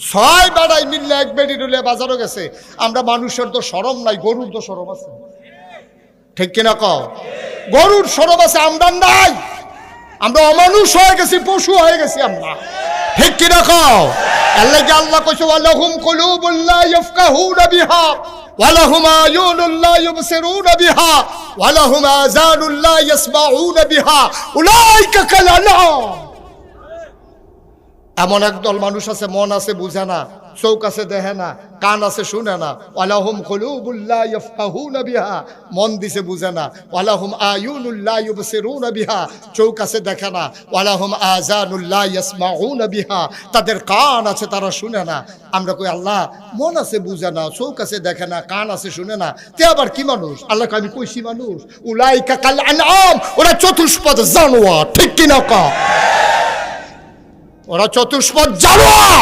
ছয় বেড়াই মিললে এক বেড়ি রুলে বাজারও গেছে। আমরা মানুষের তো শরম নাই, গরুর তো শরম আছে, ঠিক কিনা কও? গরুর শরম আছে, আমরা নাই। আমরা অমানুষ হয়ে গেছি, পশু হয়ে গেছি আমরা, ঠিক কিনা কও? আল্লাহ কইছে ওয়ালাহুম কুলুবুল লা ইয়াফকাহুনা বিহা ওয়ালাহুম আয়ুনুল লা ইউবসিরুনা বিহা ওয়ালাহুম আযানুল লা ইয়াসমাউনা বিহা উলাইকা কাল আনআম। এমন একদল মানুষ আছে, মন আছে বুঝে না, চোখ আছে দেখে না, কান আছে শুনে না। ওয়ালাহুম কুলুবুল লা ইয়াফকাহুনা বিহা, মন দিছে বুঝে না। ওয়ালাহুম আয়ুনুল লা ইউবসিরুনা বিহা, চোখ আছে দেখে না। ওয়ালাহুম আযানুল লা ইয়াসমাউনা বিহা, তাদের কান আছে তারা শুনে না। আমরা কই আল্লাহ মন আছে বুঝে না, চোখ আছে দেখে না, কান আছে শুনে না, তে আবার কি মানুষ? আল্লাহ কই আমি কইছি মানুষ। উলাইকা কাল আনআম, ওরা চতুষ্পদ জানোয়ার, ঠিক কিনা কও? ওরা চতুষ্পদ জানোয়ার।